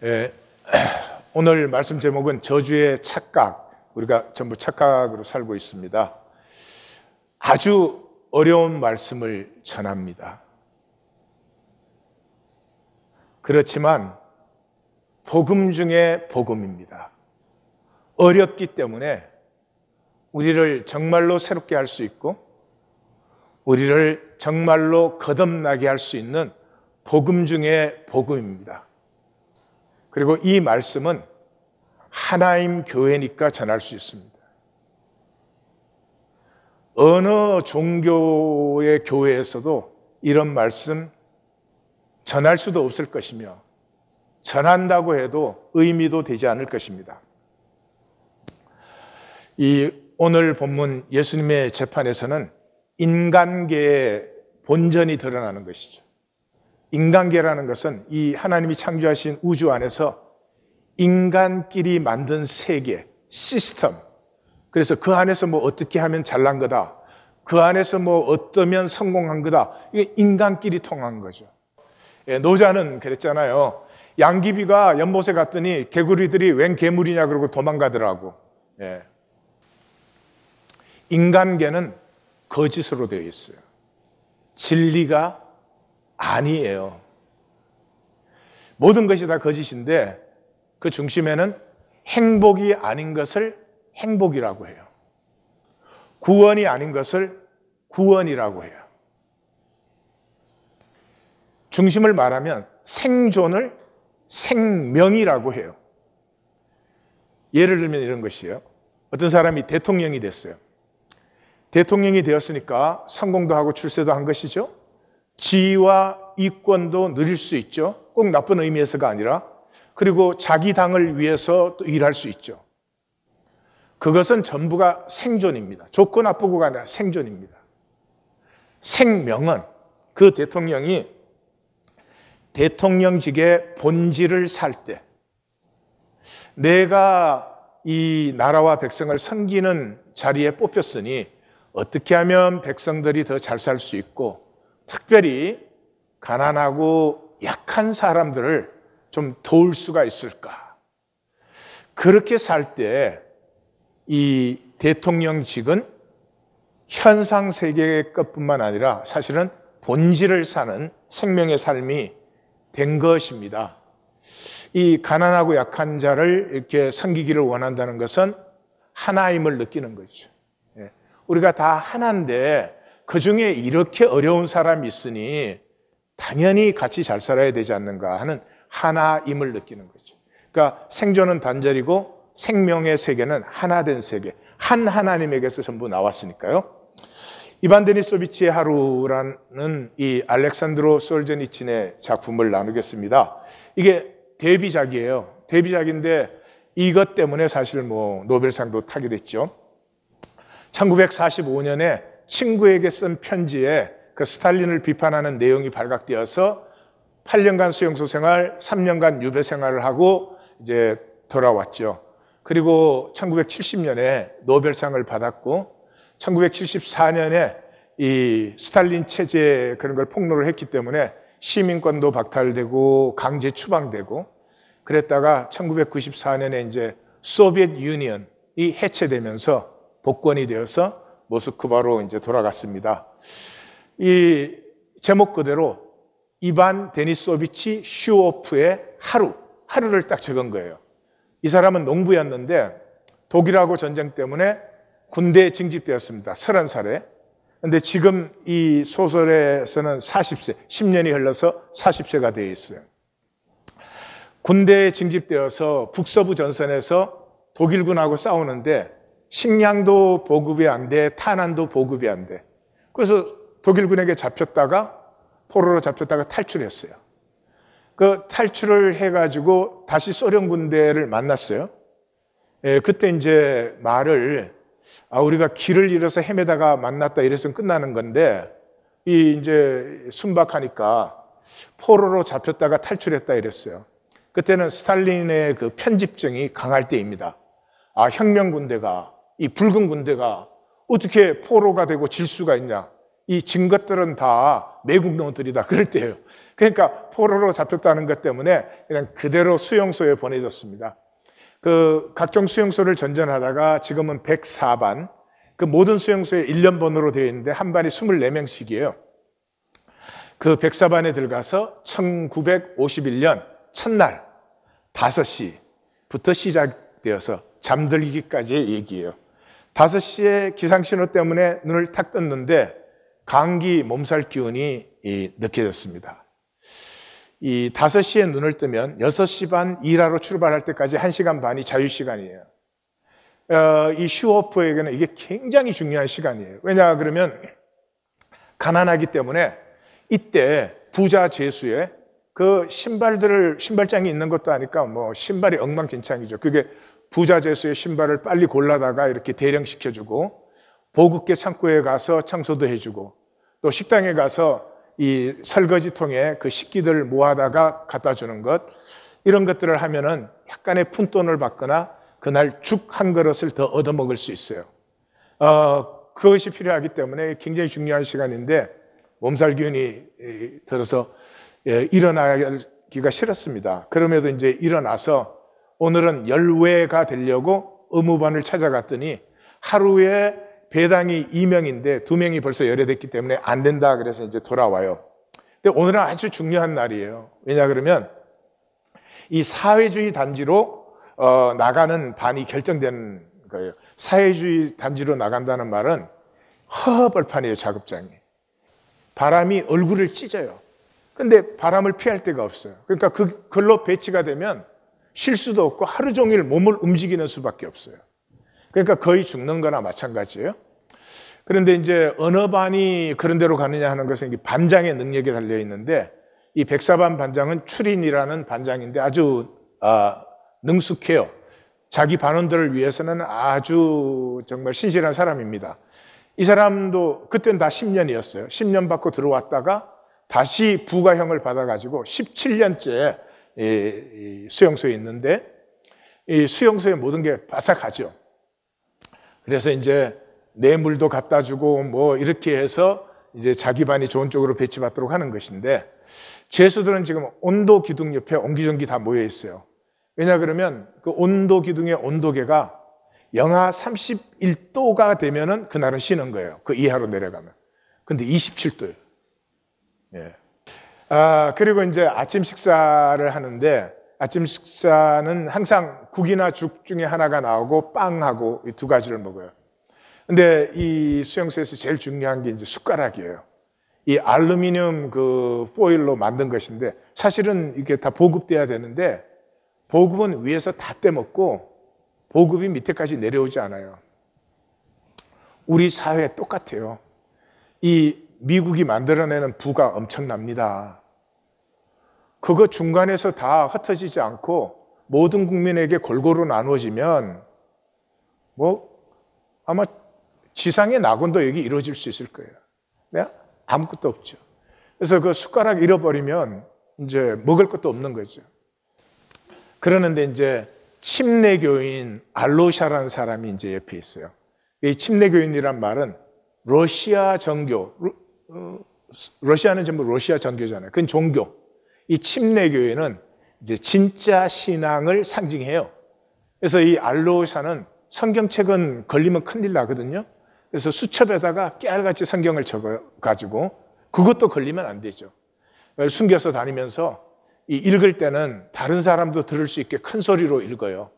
예, 오늘 말씀 제목은 저주의 착각. 우리가 전부 착각으로 살고 있습니다. 아주 어려운 말씀을 전합니다. 그렇지만 복음 중에 복음입니다. 어렵기 때문에 우리를 정말로 새롭게 할 수 있고 우리를 정말로 거듭나게 할 수 있는 복음 중에 복음입니다. 그리고 이 말씀은 하나님 교회니까 전할 수 있습니다. 어느 종교의 교회에서도 이런 말씀 전할 수도 없을 것이며 전한다고 해도 의미도 되지 않을 것입니다. 이 오늘 본문 예수님의 재판에서는 인간계의 본전이 드러나는 것이죠. 인간계라는 것은 이 하나님이 창조하신 우주 안에서 인간끼리 만든 세계, 시스템, 그래서 그 안에서 뭐 어떻게 하면 잘난 거다, 그 안에서 뭐 어떠면 성공한 거다, 이게 인간끼리 통한 거죠. 노자는 그랬잖아요. 양귀비가 연못에 갔더니 개구리들이 웬 괴물이냐 그러고 도망가더라고. 인간계는 거짓으로 되어 있어요. 진리가 아니에요. 모든 것이 다 거짓인데 그 중심에는 행복이 아닌 것을 행복이라고 해요. 구원이 아닌 것을 구원이라고 해요. 중심을 말하면 생존을 생명이라고 해요. 예를 들면 이런 것이에요. 어떤 사람이 대통령이 됐어요. 대통령이 되었으니까 성공도 하고 출세도 한 것이죠. 지위와 이권도 누릴 수 있죠. 꼭 나쁜 의미에서가 아니라. 그리고 자기 당을 위해서 또 일할 수 있죠. 그것은 전부가 생존입니다. 좋고 나쁘고가 아니라 생존입니다. 생명은 그 대통령이 대통령직의 본질을 살 때 내가 이 나라와 백성을 섬기는 자리에 뽑혔으니 어떻게 하면 백성들이 더 잘 살 수 있고 특별히 가난하고 약한 사람들을 좀 도울 수가 있을까? 그렇게 살 때 이 대통령직은 현상세계의 것뿐만 아니라 사실은 본질을 사는 생명의 삶이 된 것입니다. 이 가난하고 약한 자를 이렇게 섬기기를 원한다는 것은 하나임을 느끼는 거죠. 우리가 다 하나인데 그 중에 이렇게 어려운 사람이 있으니 당연히 같이 잘 살아야 되지 않는가 하는 하나임을 느끼는 거죠. 그러니까 생존은 단절이고 생명의 세계는 하나된 세계, 한 하나님에게서 전부 나왔으니까요. 이반 데니소비치의 하루라는 이 알렉산드로 솔제니친의 작품을 나누겠습니다. 이게 데뷔작이에요. 데뷔작인데 이것 때문에 사실 뭐 노벨상도 타게 됐죠. 1945년에 친구에게 쓴 편지에 그 스탈린을 비판하는 내용이 발각되어서 8년간 수용소 생활, 3년간 유배 생활을 하고 이제 돌아왔죠. 그리고 1970년에 노벨상을 받았고 1974년에 이 스탈린 체제 그런 걸 폭로를 했기 때문에 시민권도 박탈되고 강제 추방되고 그랬다가 1994년에 이제 소비에트 유니언이 해체되면서 복권이 되어서 모스크바로 이제 돌아갔습니다. 이 제목 그대로 이반 데니소비치 슈오프의 하루를 딱 적은 거예요. 이 사람은 농부였는데 독일하고 전쟁 때문에 군대에 징집되었습니다. 30살에. 근데 지금 이 소설에서는 40세, 10년이 흘러서 40세가 되어 있어요. 군대에 징집되어서 북서부 전선에서 독일군하고 싸우는데 식량도 보급이 안 돼, 탄환도 보급이 안 돼. 그래서 독일군에게 잡혔다가 포로로 잡혔다가 탈출했어요. 그 탈출을 해가지고 다시 소련 군대를 만났어요. 그때 이제 말을 우리가 길을 잃어서 헤매다가 만났다 이래서 끝나는 건데 이 이제 순박하니까 포로로 잡혔다가 탈출했다 이랬어요. 그때는 스탈린의 그 편집증이 강할 때입니다. 혁명 군대가 이 붉은 군대가 어떻게 포로가 되고 질 수가 있냐. 이 증거들은 다 매국 놈들이다 그럴 때예요. 그러니까 포로로 잡혔다는 것 때문에 그냥 그대로 수용소에 보내졌습니다. 그 각종 수용소를 전전하다가 지금은 104반, 그 모든 수용소에 1년번호로 되어 있는데 한 반이 24명씩이에요. 그 104반에 들어가서 1951년 첫날 5시부터 시작되어서 잠들기까지의 얘기예요. 5시에 기상신호 때문에 눈을 탁 떴는데 감기 몸살 기운이 느껴졌습니다. 이 5시에 눈을 뜨면 6시 반 일하러 출발할 때까지 1시간 반이 자유시간이에요. 이 슈호프에게는 이게 굉장히 중요한 시간이에요. 왜냐 그러면 가난하기 때문에 이때 부자 죄수의 그 신발장이 있는 것도 아니까 뭐 신발이 엉망진창이죠. 그게 부자 죄수의 신발을 빨리 골라다가 이렇게 대령시켜주고, 보급계 창고에 가서 청소도 해주고, 또 식당에 가서 이 설거지통에 그 식기들 모아다가 갖다 주는 것, 이런 것들을 하면은 약간의 푼돈을 받거나 그날 죽 한 그릇을 더 얻어먹을 수 있어요. 그것이 필요하기 때문에 굉장히 중요한 시간인데 몸살 기운이 들어서 일어나기가 싫었습니다. 그럼에도 이제 일어나서 오늘은 열외가 되려고 의무반을 찾아갔더니 하루에 배당이 2명인데 2명이 벌써 열애됐기 때문에 안 된다 그래서 이제 돌아와요. 근데 오늘은 아주 중요한 날이에요. 왜냐 그러면 이 사회주의 단지로 나가는 반이 결정되는 거예요. 사회주의 단지로 나간다는 말은 허허벌판이에요. 작업장이. 바람이 얼굴을 찢어요. 근데 바람을 피할 데가 없어요. 그러니까 그걸로 배치가 되면 쉴 수도 없고 하루 종일 몸을 움직이는 수밖에 없어요. 그러니까 거의 죽는 거나 마찬가지예요. 그런데 이제 어느 반이 그런 데로 가느냐 하는 것은 반장의 능력에 달려 있는데, 이 104반 반장은 추린이라는 반장인데 아주 능숙해요. 자기 반원들을 위해서는 아주 정말 신실한 사람입니다. 이 사람도 그때는 다 10년이었어요. 10년 받고 들어왔다가 다시 부가형을 받아가지고 17년째 수용소에 있는데, 이 수용소의 모든 게 바삭하죠. 그래서 이제 뇌물도 갖다 주고 뭐 이렇게 해서 이제 자기 반이 좋은 쪽으로 배치받도록 하는 것인데, 죄수들은 지금 온도 기둥 옆에 옹기종기 다 모여 있어요. 왜냐 그러면 그 온도 기둥의 온도계가 영하 31도가 되면은 그날은 쉬는 거예요. 그 이하로 내려가면. 근데 27도예요. 예. 그리고 이제 아침 식사를 하는데, 아침 식사는 항상 국이나 죽 중에 하나가 나오고 빵하고 이 두 가지를 먹어요. 근데 이 수용소에서 제일 중요한 게 이제 숟가락이에요. 이 알루미늄 그 포일로 만든 것인데 사실은 이게 다 보급돼야 되는데 보급은 위에서 다 떼먹고 보급이 밑에까지 내려오지 않아요. 우리 사회 똑같아요. 이 미국이 만들어내는 부가 엄청납니다. 그거 중간에서 다 흩어지지 않고 모든 국민에게 골고루 나누어지면 뭐 아마 지상의 낙원도 여기 이루어질 수 있을 거예요. 네? 아무것도 없죠. 그래서 그 숟가락 잃어버리면 이제 먹을 것도 없는 거죠. 그러는데 이제 침례교인 알로샤라는 사람이 이제 옆에 있어요. 이 침례교인이란 말은 러시아 정교, 러시아는 전부 러시아 정교잖아요. 그건 종교. 이 침례교인은 이제 진짜 신앙을 상징해요. 그래서 이 알로샤는 성경책은 걸리면 큰일 나거든요. 그래서 수첩에다가 깨알같이 성경을 적어가지고 그것도 걸리면 안 되죠. 숨겨서 다니면서 이 읽을 때는 다른 사람도 들을 수 있게 큰 소리로 읽어요.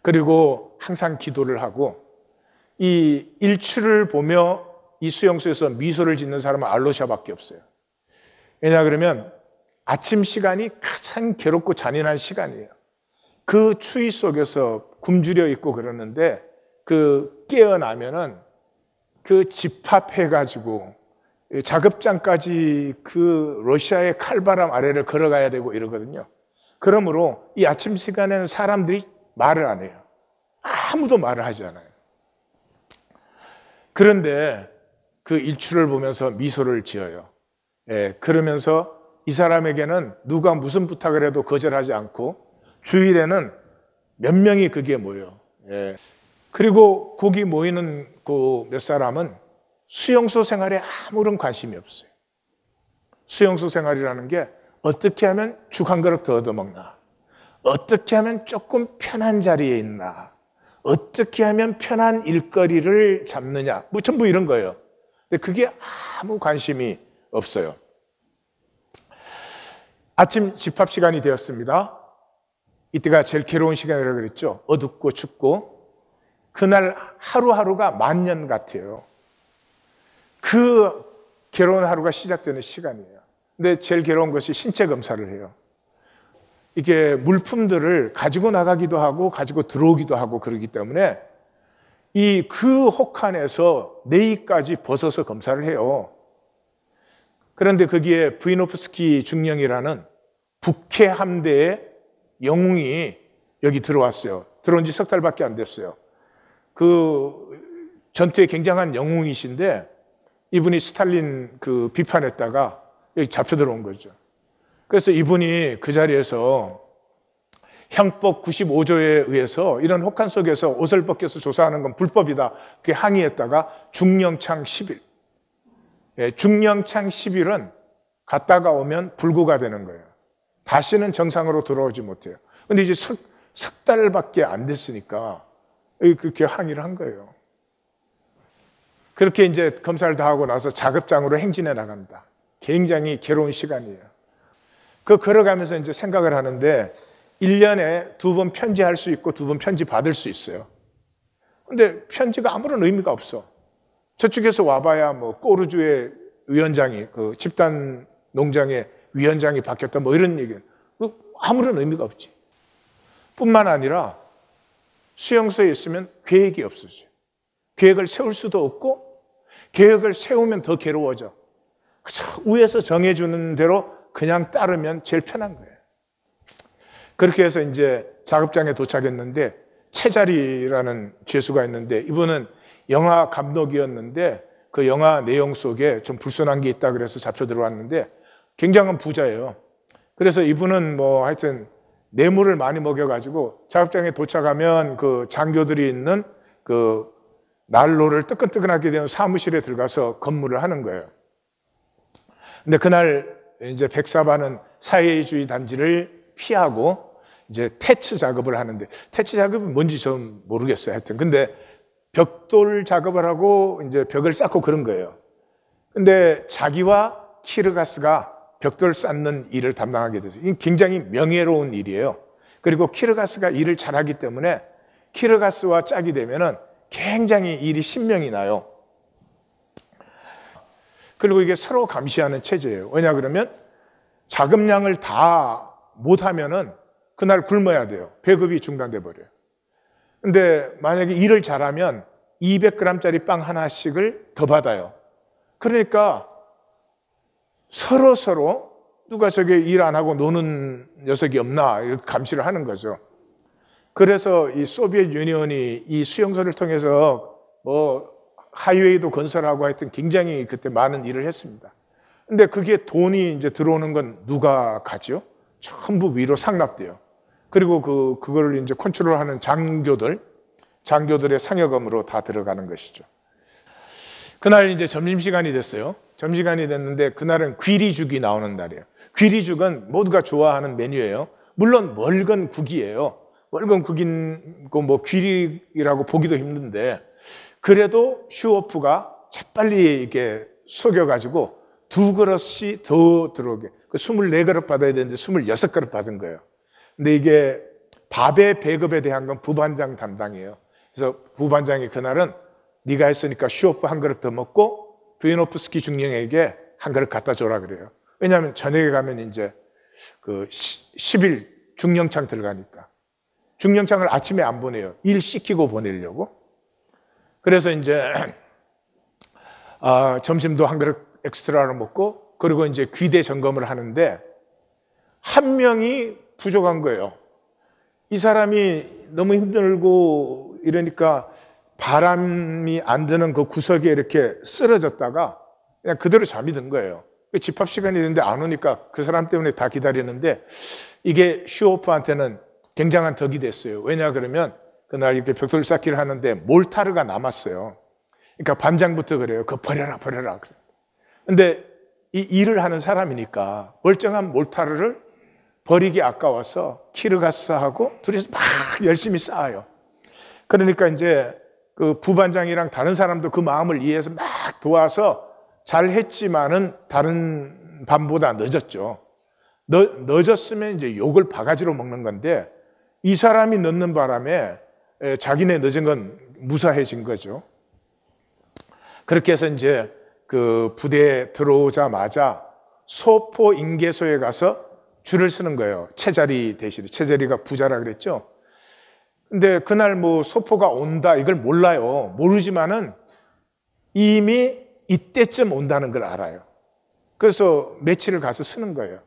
그리고 항상 기도를 하고, 이 일출을 보며 이 수용소에서 미소를 짓는 사람은 알로샤밖에 없어요. 왜냐 그러면 아침 시간이 가장 괴롭고 잔인한 시간이에요. 그 추위 속에서 굶주려 있고 그러는데 그 깨어나면은 그 집합해가지고 작업장까지 그 러시아의 칼바람 아래를 걸어가야 되고 이러거든요. 그러므로 이 아침 시간에는 사람들이 말을 안 해요. 아무도 말을 하지 않아요. 그런데 그 일출을 보면서 미소를 지어요. 그러면서 이 사람에게는 누가 무슨 부탁을 해도 거절하지 않고 주일에는 몇 명이 거기에 모여요. 그리고 거기 모이는 그 몇 사람은 수용소 생활에 아무런 관심이 없어요. 수용소 생활이라는 게 어떻게 하면 죽 한 그릇 더 얻어먹나, 어떻게 하면 조금 편한 자리에 있나, 어떻게 하면 편한 일거리를 잡느냐, 뭐 전부 이런 거예요. 근데 그게 아무 관심이 없어요. 아침 집합 시간이 되었습니다. 이때가 제일 괴로운 시간이라고 그랬죠. 어둡고 춥고. 그날 하루하루가 만년 같아요. 그 괴로운 하루가 시작되는 시간이에요. 근데 제일 괴로운 것이 신체 검사를 해요. 이게 물품들을 가지고 나가기도 하고 가지고 들어오기도 하고 그러기 때문에 그 혹한에서 내의까지 벗어서 검사를 해요. 그런데 거기에 부이노프스키 중령이라는 북해 함대의 영웅이 여기 들어왔어요. 들어온 지 석 달밖에 안 됐어요. 그 전투에 굉장한 영웅이신데 이분이 스탈린 그 비판했다가 여기 잡혀 들어온 거죠. 그래서 이분이 그 자리에서 형법 95조에 의해서 이런 혹한 속에서 옷을 벗겨서 조사하는 건 불법이다. 그게 항의했다가 중령창 10일. 중령창 10일은 갔다가 오면 불구가 되는 거예요. 다시는 정상으로 돌아오지 못해요. 근데 이제 석 달밖에 안 됐으니까 그렇게 항의를 한 거예요. 그렇게 이제 검사를 다 하고 나서 작업장으로 행진해 나갑니다. 굉장히 괴로운 시간이에요. 그 걸어가면서 이제 생각을 하는데 1년에 2번 편지할 수 있고 2번 편지 받을 수 있어요. 근데 편지가 아무런 의미가 없어. 저쪽에서 와봐야 뭐 꼬르주의 위원장이 그 집단 농장의 위원장이 바뀌었다 뭐 이런 얘기예요. 아무런 의미가 없지. 뿐만 아니라 수용소에 있으면 계획이 없어져요. 계획을 세울 수도 없고 계획을 세우면 더 괴로워져. 위에서 정해주는 대로 그냥 따르면 제일 편한 거예요. 그렇게 해서 이제 작업장에 도착했는데 채자리라는 죄수가 있는데 이분은 영화 감독이었는데 그 영화 내용 속에 좀 불순한 게 있다 그래서 잡혀 들어왔는데 굉장한 부자예요. 그래서 이분은 뭐 하여튼 뇌물을 많이 먹여가지고 작업장에 도착하면 그 장교들이 있는 그 난로를 뜨끈뜨끈하게 되는 사무실에 들어가서 근무를 하는 거예요. 근데 그날 이제 백사반은 사회주의 단지를 피하고 이제 퇴치 작업을 하는데 퇴치 작업이 뭔지 전 모르겠어요. 하여튼 근데 벽돌 작업을 하고 이제 벽을 쌓고 그런 거예요. 근데 자기와 키르가스가 벽돌 쌓는 일을 담당하게 됐어요. 이게 굉장히 명예로운 일이에요. 그리고 키르가스가 일을 잘하기 때문에 키르가스와 짝이 되면은 굉장히 일이 신명이 나요. 그리고 이게 서로 감시하는 체제예요. 왜냐 그러면 작업량을 다 못하면은 그날 굶어야 돼요. 배급이 중단돼 버려요. 근데 만약에 일을 잘하면 200g짜리 빵 하나씩을 더 받아요. 그러니까 서로 누가 저게 일 안 하고 노는 녀석이 없나 이렇게 감시를 하는 거죠. 그래서 이 소비에트 유니온이 이 수용소를 통해서 뭐 하이웨이도 건설하고 하여튼 굉장히 그때 많은 일을 했습니다. 근데 그게 돈이 이제 들어오는 건 누가 가죠? 전부 위로 상납돼요. 그리고 그걸 이제 컨트롤하는 장교들의 상여금으로 다 들어가는 것이죠. 그날 이제 점심시간이 됐어요. 점심시간이 됐는데 그날은 귀리죽이 나오는 날이에요. 귀리죽은 모두가 좋아하는 메뉴예요. 물론 멀건 국이에요. 멀건 국인 뭐 귀리라고 보기도 힘든데 그래도 슈오프가 재빨리 이렇게 속여가지고 2그릇씩 더 들어오게. 24그릇 받아야 되는데 26그릇 받은 거예요. 근데 이게 밥의 배급에 대한 건 부반장 담당이에요. 그래서 부반장이 그날은 네가 했으니까 슈오프 한 그릇 더 먹고 부이노프스키 중령에게 한 그릇 갖다 줘라 그래요. 왜냐하면 저녁에 가면 이제 그 10일 중령창 들어가니까. 중령창을 아침에 안 보내요. 일 시키고 보내려고. 그래서 이제 점심도 한 그릇 엑스트라로 먹고 그리고 이제 귀대 점검을 하는데 한 명이 부족한 거예요. 이 사람이 너무 힘들고 이러니까 바람이 안 드는 그 구석에 이렇게 쓰러졌다가 그냥 그대로 잠이 든 거예요. 집합 시간이 됐는데 안 오니까 그 사람 때문에 다 기다리는데 이게 슈오프한테는 굉장한 덕이 됐어요. 왜냐 그러면 그날 이렇게 벽돌 쌓기를 하는데 몰타르가 남았어요. 그러니까 반장부터 그래요. 그거 버려라. 근데 이 일을 하는 사람이니까 멀쩡한 몰타르를 버리기 아까워서 키르가스하고 둘이서 막 열심히 쌓아요. 그러니까 이제 그 부반장이랑 다른 사람도 그 마음을 이해해서 막 도와서 잘 했지만은 다른 반보다 늦었죠. 늦었으면 이제 욕을 바가지로 먹는 건데 이 사람이 늦는 바람에 자기네 늦은 건 무사해진 거죠. 그렇게 해서 이제 그 부대에 들어오자마자 소포 인계소에 가서 줄을 서는 거예요. 채자리 대신에. 채자리가 부자라 그랬죠. 근데 그날 뭐 소포가 온다 이걸 몰라요. 모르지만은 이미 이때쯤 온다는 걸 알아요. 그래서 며칠을 가서 쓰는 거예요.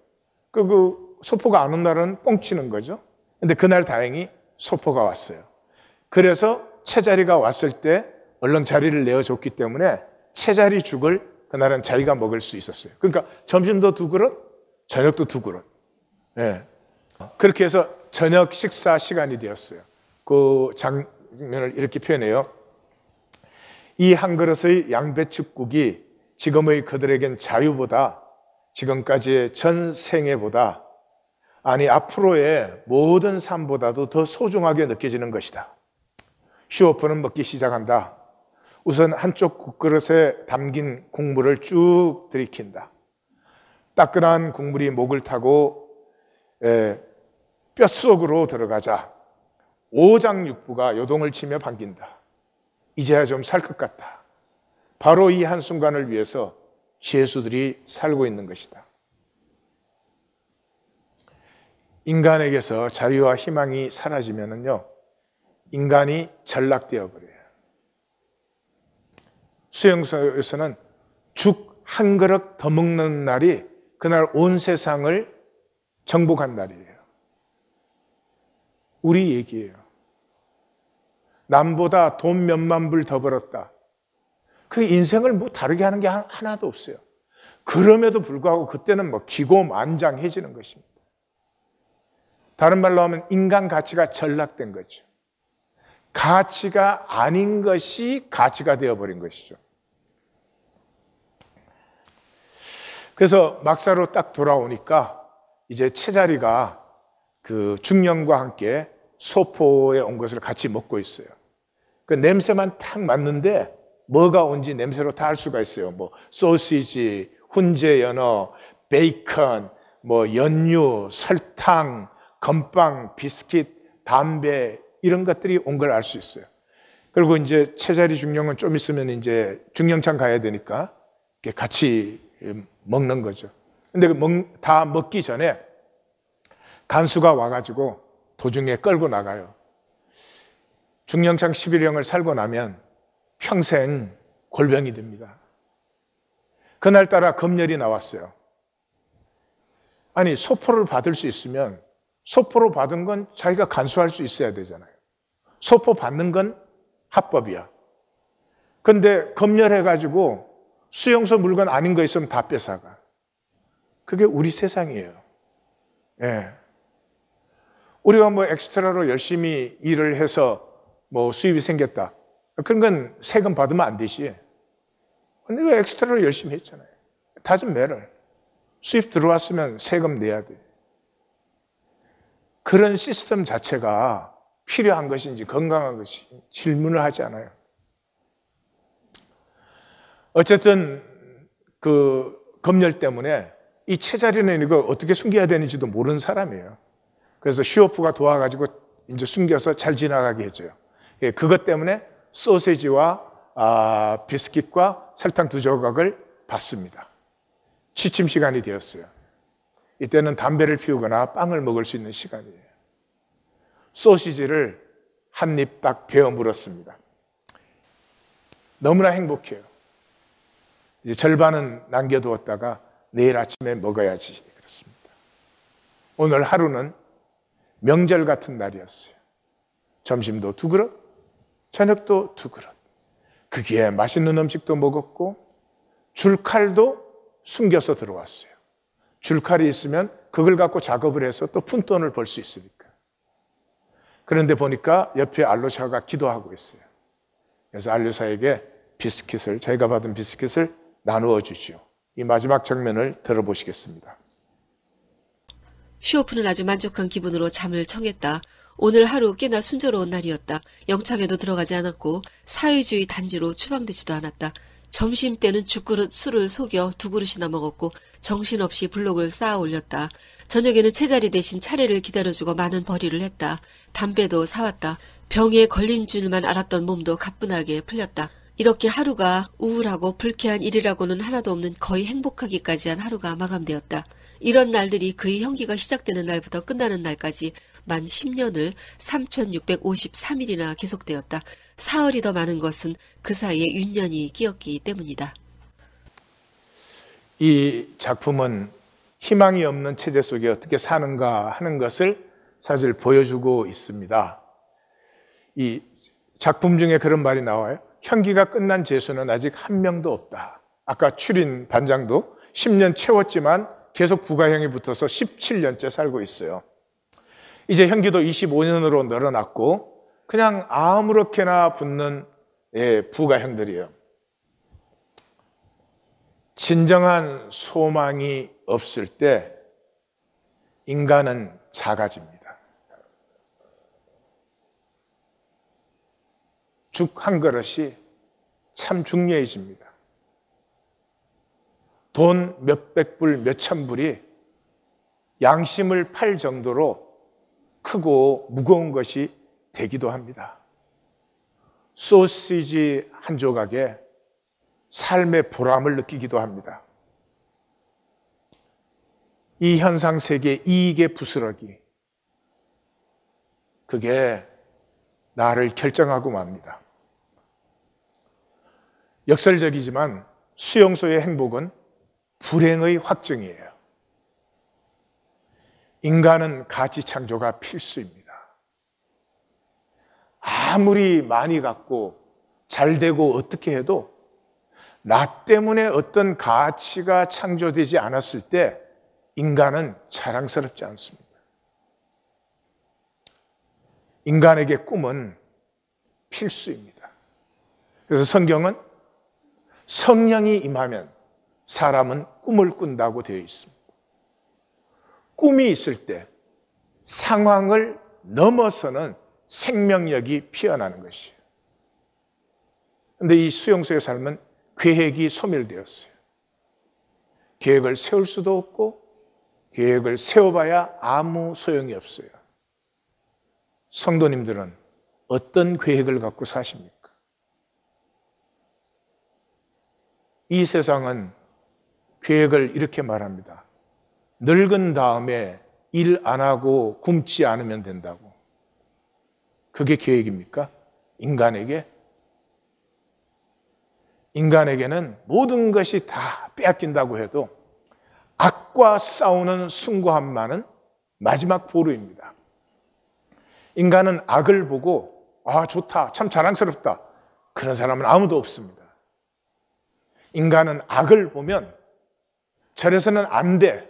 그 소포가 안 온 날은 뻥치는 거죠. 근데 그날 다행히 소포가 왔어요. 그래서 채자리가 왔을 때 얼른 자리를 내어줬기 때문에 채자리 죽을 그날은 자기가 먹을 수 있었어요. 그러니까 점심도 2그릇, 저녁도 2그릇. 예. 그렇게 해서 저녁 식사 시간이 되었어요. 그 장면을 이렇게 표현해요. 이 한 그릇의 양배추국이 지금의 그들에겐 자유보다 지금까지의 전 생애보다 아니 앞으로의 모든 삶보다도 더 소중하게 느껴지는 것이다. 슈오프는 먹기 시작한다. 우선 한쪽 국그릇에 담긴 국물을 쭉 들이킨다. 따끈한 국물이 목을 타고 뼛속으로 들어가자 오장육부가 요동을 치며 반긴다. 이제야 좀 살 것 같다. 바로 이 한순간을 위해서 죄수들이 살고 있는 것이다. 인간에게서 자유와 희망이 사라지면요, 인간이 전락되어 버려요. 수용소에서는 죽 한 그릇 더 먹는 날이 그날 온 세상을 정복한 날이에요. 우리 얘기예요. 남보다 돈 몇만 불 더 벌었다. 그 인생을 뭐 다르게 하는 게 하나도 없어요. 그럼에도 불구하고 그때는 뭐 기고만장해지는 것입니다. 다른 말로 하면 인간 가치가 전락된 거죠. 가치가 아닌 것이 가치가 되어버린 것이죠. 그래서 막사로 딱 돌아오니까 이제 채자리가 그 중령과 함께 소포에 온 것을 같이 먹고 있어요. 그 냄새만 탁 맡는데 뭐가 온지 냄새로 다 알 수가 있어요. 뭐 소시지, 훈제 연어, 베이컨, 뭐 연유, 설탕, 건빵, 비스킷, 담배 이런 것들이 온 걸 알 수 있어요. 그리고 이제 채자리 중령은 좀 있으면 이제 중령창 가야 되니까 같이 먹는 거죠. 근데 다 먹기 전에 간수가 와가지고 도중에 끌고 나가요. 중령창 11형을 살고 나면 평생 골병이 됩니다. 그날따라 검열이 나왔어요. 아니 소포를 받을 수 있으면 소포로 받은 건 자기가 간수할 수 있어야 되잖아요. 소포 받는 건 합법이야. 근데 검열해가지고 수용소 물건 아닌 거 있으면 다 뺏어가. 그게 우리 세상이에요. 예. 우리가 뭐 엑스트라로 열심히 일을 해서 뭐 수입이 생겼다. 그런 건 세금 받으면 안 되지. 근데 왜 엑스트라로 열심히 했잖아요. 다좀 매를. 수입 들어왔으면 세금 내야 돼. 그런 시스템 자체가 필요한 것인지 건강한 것인지 질문을 하지 않아요. 어쨌든 그 검열 때문에 이 채자리는 이거 어떻게 숨겨야 되는지도 모르는 사람이에요. 그래서 슈오프가 도와가지고 이제 숨겨서 잘 지나가게 해줘요. 그것 때문에 소세지와 비스킷과 설탕 2조각을 받습니다. 취침 시간이 되었어요. 이때는 담배를 피우거나 빵을 먹을 수 있는 시간이에요. 소시지를 한 입 딱 베어 물었습니다. 너무나 행복해요. 이제 절반은 남겨두었다가 내일 아침에 먹어야지 그렇습니다. 오늘 하루는 명절 같은 날이었어요. 점심도 2그릇, 저녁도 2그릇. 거기에 맛있는 음식도 먹었고 줄칼도 숨겨서 들어왔어요. 줄칼이 있으면 그걸 갖고 작업을 해서 또 푼돈을 벌 수 있으니까. 그런데 보니까 옆에 알로사가 기도하고 있어요. 그래서 알로사에게 비스킷을, 자기가 받은 비스킷을 나누어 주죠. 이 마지막 장면을 들어보시겠습니다. 슈오프는 아주 만족한 기분으로 잠을 청했다. 오늘 하루 꽤나 순조로운 날이었다. 영창에도 들어가지 않았고 사회주의 단지로 추방되지도 않았다. 점심때는 죽그릇 술을 속여 2그릇이나 먹었고 정신없이 블록을 쌓아 올렸다. 저녁에는 채자리 대신 차례를 기다려주고 많은 벌이를 했다. 담배도 사왔다. 병에 걸린 줄만 알았던 몸도 가뿐하게 풀렸다. 이렇게 하루가 우울하고 불쾌한 일이라고는 하나도 없는 거의 행복하기까지 한 하루가 마감되었다. 이런 날들이 그의 형기가 시작되는 날부터 끝나는 날까지 만 10년을 3653일이나 계속되었다. 사흘이 더 많은 것은 그 사이에 윤년이 끼었기 때문이다. 이 작품은 희망이 없는 체제 속에 어떻게 사는가 하는 것을 사실 보여주고 있습니다. 이 작품 중에 그런 말이 나와요. 형기가 끝난 죄수는 아직 한 명도 없다. 아까 추린 반장도 10년 채웠지만 계속 부가형이 붙어서 17년째 살고 있어요. 이제 형기도 25년으로 늘어났고 그냥 아무렇게나 붙는 부가형들이에요. 진정한 소망이 없을 때 인간은 작아집니다. 죽 한 그릇이 참 중요해집니다. 돈 몇백 불, 몇천 불이 양심을 팔 정도로 크고 무거운 것이 되기도 합니다. 소시지 한 조각에 삶의 보람을 느끼기도 합니다. 이 현상 세계의 이익의 부스러기, 그게 나를 결정하고 맙니다. 역설적이지만 수용소의 행복은 불행의 확증이에요. 인간은 가치 창조가 필수입니다. 아무리 많이 갖고 잘 되고 어떻게 해도 나 때문에 어떤 가치가 창조되지 않았을 때 인간은 자랑스럽지 않습니다. 인간에게 꿈은 필수입니다. 그래서 성경은 성령이 임하면 사람은 꿈을 꾼다고 되어 있습니다. 꿈이 있을 때 상황을 넘어서는 생명력이 피어나는 것이에요. 그런데 이 수용소의 삶은 계획이 소멸되었어요. 계획을 세울 수도 없고 계획을 세워봐야 아무 소용이 없어요. 성도님들은 어떤 계획을 갖고 사십니까? 이 세상은 계획을 이렇게 말합니다. 늙은 다음에 일 안 하고 굶지 않으면 된다고. 그게 계획입니까? 인간에게는 모든 것이 다 빼앗긴다고 해도 악과 싸우는 숭고함만은 마지막 보루입니다. 인간은 악을 보고 아 좋다, 참 자랑스럽다, 그런 사람은 아무도 없습니다. 인간은 악을 보면 저래서는 안 돼,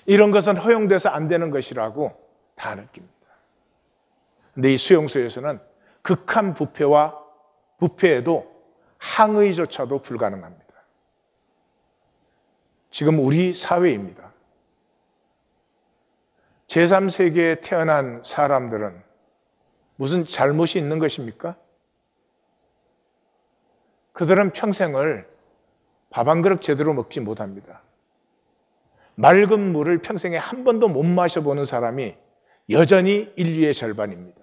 이런 것은 허용돼서 안 되는 것이라고 다 느낍니다. 근데 이 수용소에서는 극한 부패에도 항의조차도 불가능합니다. 지금 우리 사회입니다. 제3세계에 태어난 사람들은 무슨 잘못이 있는 것입니까? 그들은 평생을 밥 한 그릇 제대로 먹지 못합니다. 맑은 물을 평생에 한 번도 못 마셔보는 사람이 여전히 인류의 절반입니다.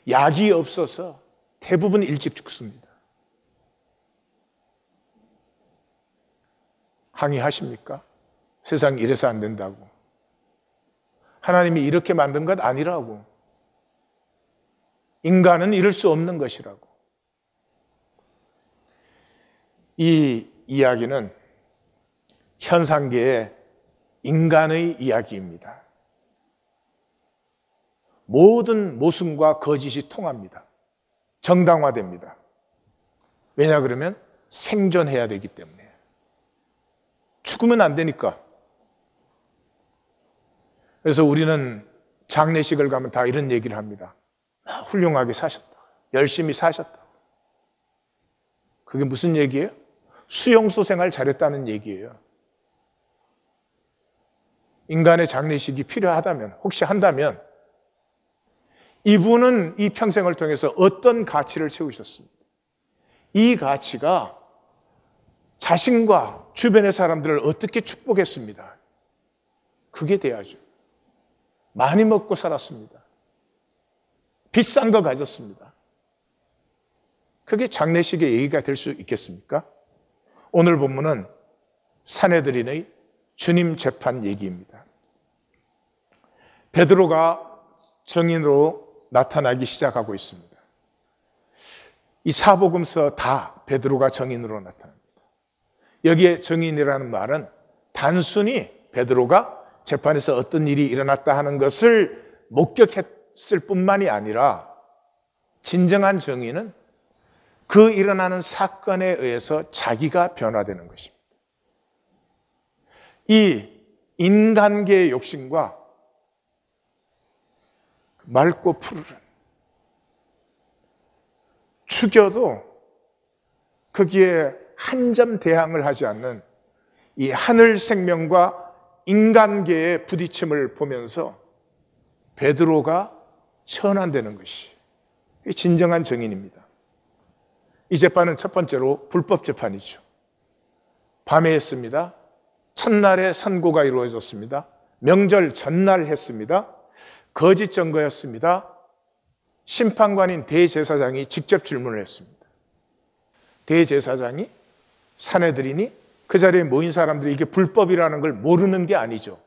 약이 없어서 대부분 일찍 죽습니다. 항의하십니까? 세상이 이래서 안 된다고. 하나님이 이렇게 만든 것 아니라고. 인간은 이럴 수 없는 것이라고. 이 이야기는 현상계의 인간의 이야기입니다. 모든 모순과 거짓이 통합니다. 정당화됩니다. 왜냐 그러면 생존해야 되기 때문에. 죽으면 안 되니까. 그래서 우리는 장례식을 가면 다 이런 얘기를 합니다. 훌륭하게 사셨다. 열심히 사셨다. 그게 무슨 얘기예요? 수용소 생활 잘했다는 얘기예요. 인간의 장례식이 필요하다면, 혹시 한다면 이분은 이 평생을 통해서 어떤 가치를 채우셨습니까? 이 가치가 자신과 주변의 사람들을 어떻게 축복했습니다. 그게 돼야죠. 많이 먹고 살았습니다. 비싼 거 가졌습니다. 그게 장례식의 얘기가 될 수 있겠습니까? 오늘 본문은 산헤드린의 주님 재판 얘기입니다. 베드로가 증인으로 나타나기 시작하고 있습니다. 이 사복음서 다 베드로가 증인으로 나타납니다. 여기에 증인이라는 말은 단순히 베드로가 재판에서 어떤 일이 일어났다 하는 것을 목격했을 뿐만이 아니라 진정한 증인은 그 일어나는 사건에 의해서 자기가 변화되는 것입니다. 이 인간계의 욕심과 맑고 푸르른 죽여도 거기에 한 점 대항을 하지 않는 이 하늘 생명과 인간계의 부딪힘을 보면서 베드로가 현안되는 것이 진정한 증인입니다. 이 재판은 첫 번째로 불법 재판이죠. 밤에 했습니다. 첫날에 선고가 이루어졌습니다. 명절 전날 했습니다. 거짓 증거였습니다. 심판관인 대제사장이 직접 질문을 했습니다. 대제사장이 산헤드린이 그 자리에 모인 사람들이 이게 불법이라는 걸 모르는 게 아니죠.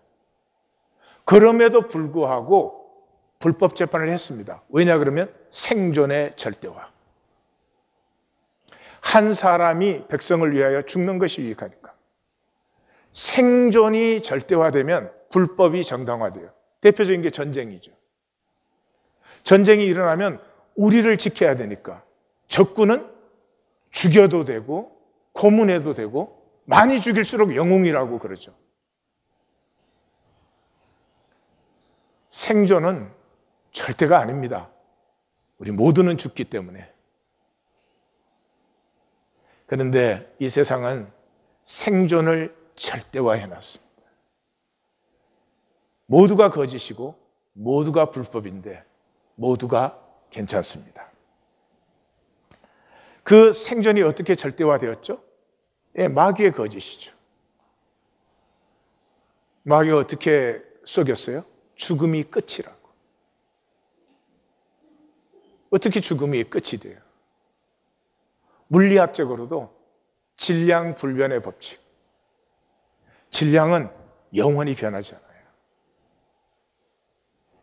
그럼에도 불구하고 불법 재판을 했습니다. 왜냐 그러면 생존의 절대화. 한 사람이 백성을 위하여 죽는 것이 유익하니까. 생존이 절대화되면 불법이 정당화돼요. 대표적인 게 전쟁이죠. 전쟁이 일어나면 우리를 지켜야 되니까 적군은 죽여도 되고 고문해도 되고 많이 죽일수록 영웅이라고 그러죠. 생존은 절대가 아닙니다. 우리 모두는 죽기 때문에. 그런데 이 세상은 생존을 절대화해놨습니다. 모두가 거짓이고 모두가 불법인데 모두가 괜찮습니다. 그 생존이 어떻게 절대화되었죠? 예, 마귀의 거짓이죠. 마귀가 어떻게 속였어요? 죽음이 끝이라고. 어떻게 죽음이 끝이 돼요? 물리학적으로도 질량불변의 법칙. 질량은 영원히 변하지 않아요.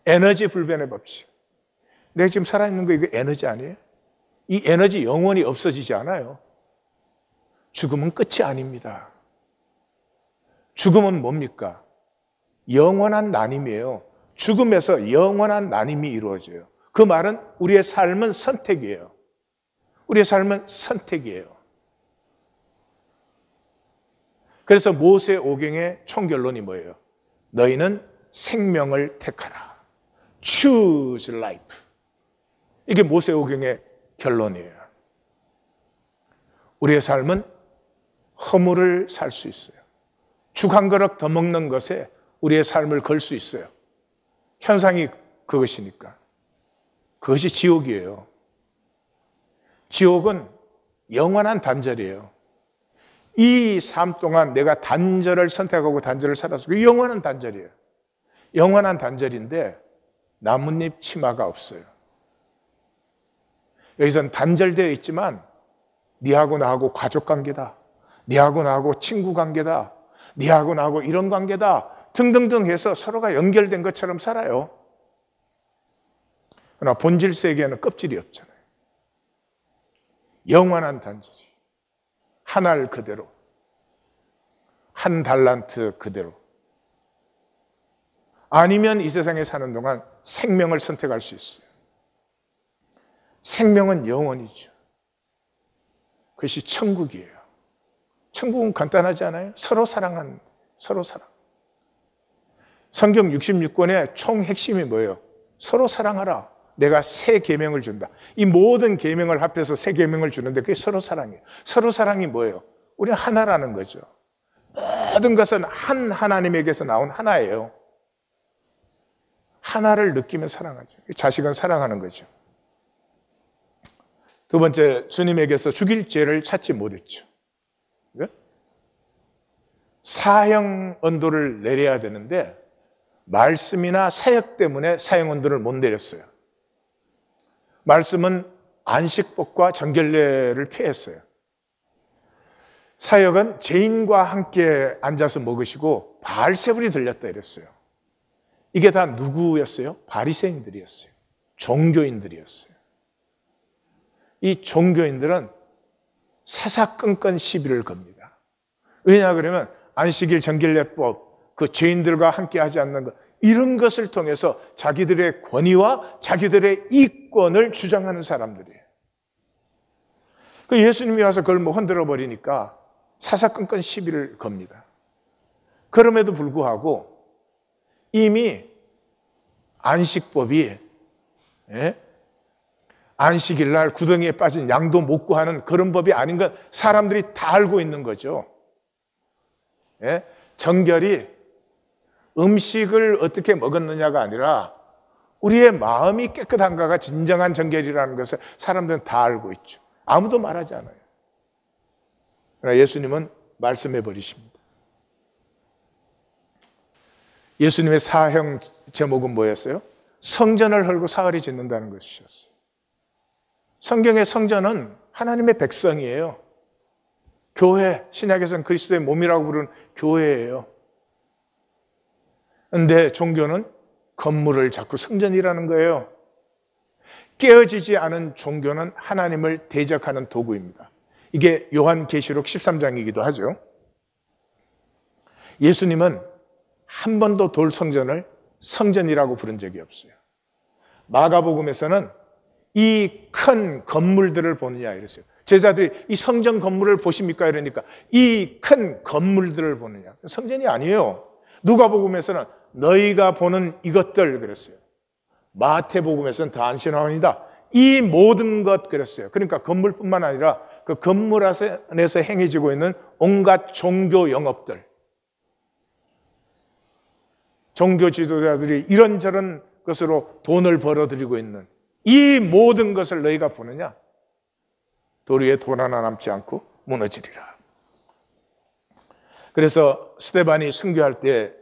에너지 불변의 법칙. 내가 지금 살아있는 거 이거 에너지 아니에요? 이 에너지 영원히 없어지지 않아요. 죽음은 끝이 아닙니다. 죽음은 뭡니까? 영원한 나님이에요. 죽음에서 영원한 나님이 이루어져요. 그 말은 우리의 삶은 선택이에요. 우리의 삶은 선택이에요. 그래서 모세오경의 총결론이 뭐예요? 너희는 생명을 택하라. Choose life. 이게 모세오경의 결론이에요. 우리의 삶은 허물을 살 수 있어요. 죽 한 그릇 더 먹는 것에 우리의 삶을 걸 수 있어요. 현상이 그것이니까. 그것이 지옥이에요. 지옥은 영원한 단절이에요. 이 삶 동안 내가 단절을 선택하고 단절을 살아서 그 영원한 단절이에요. 영원한 단절인데 나뭇잎 치마가 없어요. 여기서는 단절되어 있지만 니하고 나하고 가족관계다. 니하고 나하고 친구관계다. 니하고 나하고 이런 관계다. 등등등 해서 서로가 연결된 것처럼 살아요. 그러나 본질 세계에는 껍질이 없잖아요. 영원한 단절이. 한 알 그대로. 한 달란트 그대로. 아니면 이 세상에 사는 동안 생명을 선택할 수 있어요. 생명은 영원이죠. 그것이 천국이에요. 천국은 간단하지 않아요? 서로 사랑하는, 서로 사랑. 성경 66권의 총 핵심이 뭐예요? 서로 사랑하라. 내가 새 계명을 준다. 이 모든 계명을 합해서 새 계명을 주는데 그게 서로 사랑이에요. 서로 사랑이 뭐예요? 우리는 하나라는 거죠. 모든 것은 한 하나님에게서 나온 하나예요. 하나를 느끼며 사랑하죠. 자식은 사랑하는 거죠. 두 번째, 주님에게서 죽일 죄를 찾지 못했죠. 사형 언도를 내려야 되는데 말씀이나 사역 때문에 사형 언도를 못 내렸어요. 말씀은 안식복과 정결례를 피했어요. 사역은 죄인과 함께 앉아서 먹으시고 바알세불이 들렸다 이랬어요. 이게 다 누구였어요? 바리새인들이었어요. 종교인들이었어요. 이 종교인들은 사사건건 시비를 겁니다. 왜냐 그러면 안식일 정결례법, 그 죄인들과 함께 하지 않는 것, 이런 것을 통해서 자기들의 권위와 자기들의 이권을 주장하는 사람들이에요. 그 예수님이 와서 그걸 뭐 흔들어 버리니까 사사건건 시비를 겁니다. 그럼에도 불구하고 이미 안식법이, 안식일 날 구덩이에 빠진 양도 못 구하는 그런 법이 아닌 건 사람들이 다 알고 있는 거죠. 정결이 음식을 어떻게 먹었느냐가 아니라 우리의 마음이 깨끗한가가 진정한 정결이라는 것을 사람들은 다 알고 있죠. 아무도 말하지 않아요. 그러나 예수님은 말씀해 버리십니다. 예수님의 사형 제목은 뭐였어요? 성전을 헐고 사흘이 짓는다는 것이었어요. 성경의 성전은 하나님의 백성이에요. 교회, 신약에서는 그리스도의 몸이라고 부르는 교회예요. 그런데 종교는 건물을 자꾸 성전이라는 거예요. 깨어지지 않은 종교는 하나님을 대적하는 도구입니다. 이게 요한계시록 13장이기도 하죠. 예수님은 한 번도 돌 성전을 성전이라고 부른 적이 없어요. 마가복음에서는 이 큰 건물들을 보느냐 이랬어요. 제자들이 이 성전 건물을 보십니까? 이러니까 이 큰 건물들을 보느냐. 성전이 아니에요. 누가복음에서는 너희가 보는 이것들 그랬어요. 마태복음에서는 다 안신하옵니다. 이 모든 것 그랬어요. 그러니까 건물뿐만 아니라 그 건물 안에서 행해지고 있는 온갖 종교 영업들, 종교 지도자들이 이런저런 것으로 돈을 벌어들이고 있는 이 모든 것을 너희가 보느냐? 돌 위에 돈 하나 남지 않고 무너지리라. 그래서 스데반이 순교할 때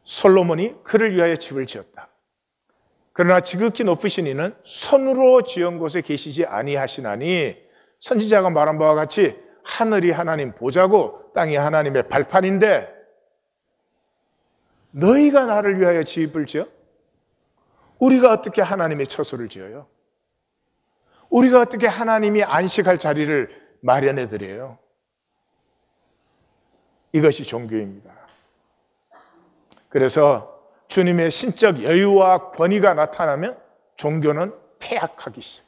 솔로몬이 그를 위하여 집을 지었다. 그러나 지극히 높으신 이는 손으로 지은 곳에 계시지 아니하시나니 선지자가 말한 바와 같이 하늘이 하나님 보좌고 땅이 하나님의 발판인데 너희가 나를 위하여 집을 지어? 우리가 어떻게 하나님의 처소를 지어요? 우리가 어떻게 하나님이 안식할 자리를 마련해 드려요? 이것이 종교입니다. 그래서 주님의 신적 여유와 권위가 나타나면 종교는 폐악하기 시작해요.